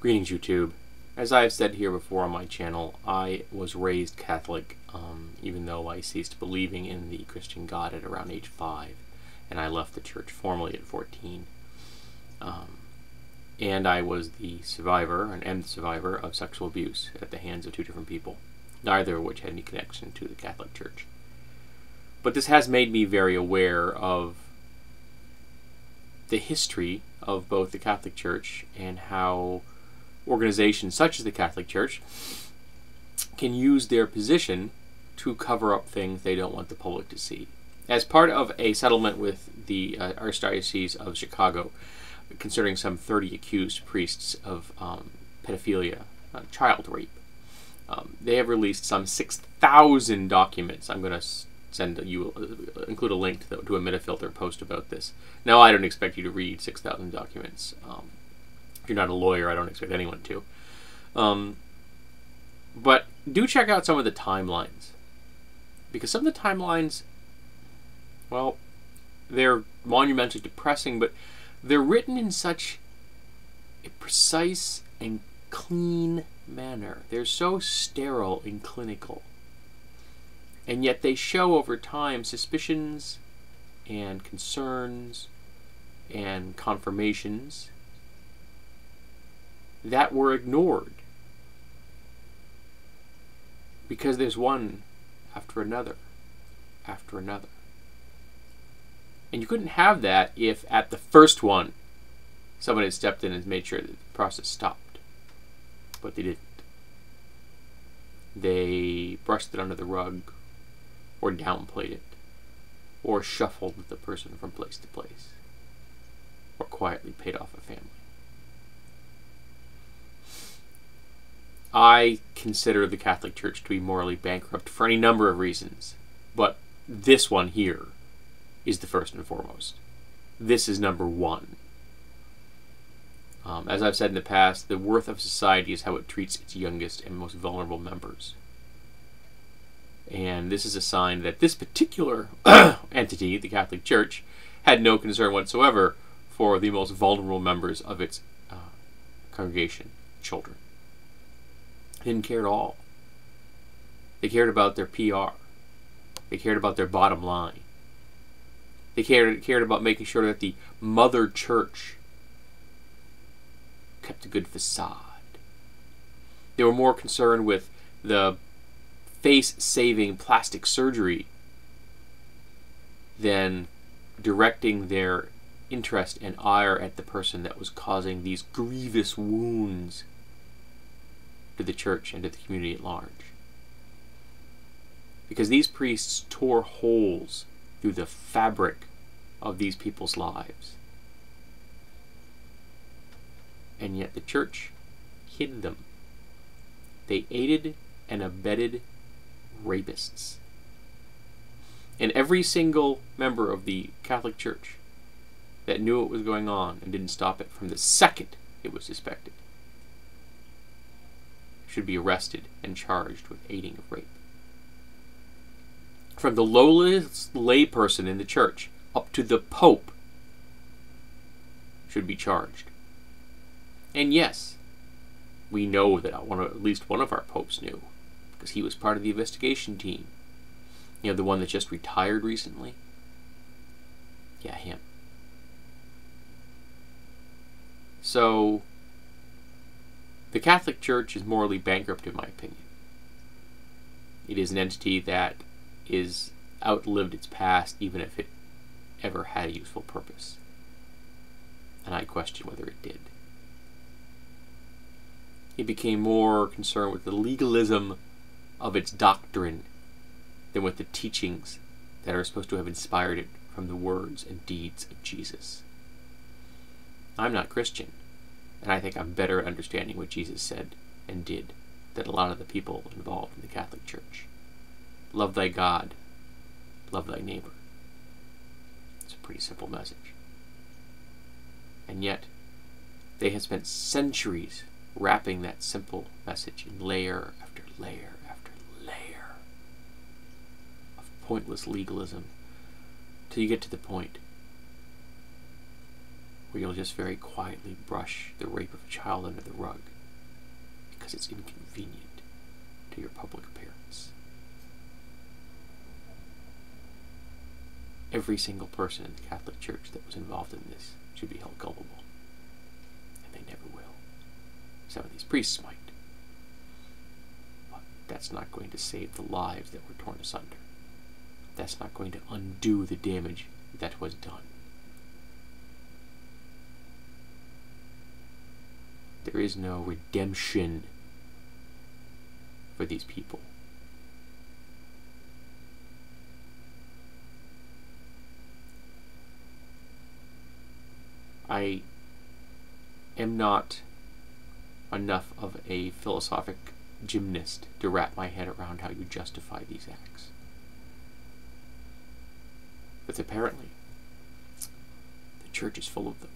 Greetings, YouTube. As I've said here before on my channel, I was raised Catholic, even though I ceased believing in the Christian God at around age 5, and I left the church formally at 14. And I was the survivor, and am the survivor, of sexual abuse at the hands of two different people, neither of which had any connection to the Catholic Church. But this has made me very aware of the history of both the Catholic Church and how organizations such as the Catholic Church can use their position to cover up things they don't want the public to see. As part of a settlement with the Archdiocese of Chicago concerning some 30 accused priests of pedophilia, child rape, they have released some 6,000 documents. I'm going to send you, include a link to a Metafilter post about this. Now, I don't expect you to read 6,000 documents. If you're not a lawyer, I don't expect anyone to. But do check out some of the timelines. Because some of the timelines, well, they're monumentally depressing, but they're written in such a precise and clean manner. They're so sterile and clinical. And yet they show over time suspicions and concerns and confirmations that were ignored because there's one after another after another. And you couldn't have that if at the first one someone had stepped in and made sure that the process stopped. But they didn't. They brushed it under the rug, or downplayed it, or shuffled the person from place to place, or quietly paid off a family. I consider the Catholic Church to be morally bankrupt for any number of reasons, but this one here is the first and foremost. This is number one. As I've said in the past, the worth of society is how it treats its youngest and most vulnerable members. And this is a sign that this particular entity, the Catholic Church, had no concern whatsoever for the most vulnerable members of its congregation, children. They didn't care at all. They cared about their PR. They cared about their bottom line. They cared about making sure that the mother church kept a good facade. They were more concerned with the face-saving plastic surgery than directing their interest and ire at the person that was causing these grievous wounds to the church and to the community at large. Because these priests tore holes through the fabric of these people's lives. And yet the church hid them. They aided and abetted rapists. And every single member of the Catholic Church that knew what was going on and didn't stop it from the second it was suspected should be arrested and charged with aiding of rape. From the lowest layperson in the church up to the Pope should be charged. And yes, we know that at least one of our popes knew, because he was part of the investigation team. You know, the one that just retired recently? Yeah, him. So, the Catholic Church is morally bankrupt, in my opinion. It is an entity that is outlived its past, even if it ever had a useful purpose. And I question whether it did. It became more concerned with the legalism of its doctrine than with the teachings that are supposed to have inspired it from the words and deeds of Jesus. I'm not Christian, and I think I'm better at understanding what Jesus said and did than a lot of the people involved in the Catholic Church. Love thy God, love thy neighbor. It's a pretty simple message. And yet, they have spent centuries wrapping that simple message in layer after layer after layer of pointless legalism till you get to the point where you'll just very quietly brush the rape of a child under the rug because it's inconvenient to your public appearance. Every single person in the Catholic Church that was involved in this should be held culpable. And they never will. Some of these priests might. But that's not going to save the lives that were torn asunder. That's not going to undo the damage that was done. There is no redemption for these people. I am not enough of a philosophic gymnast to wrap my head around how you justify these acts. But apparently, the church is full of them.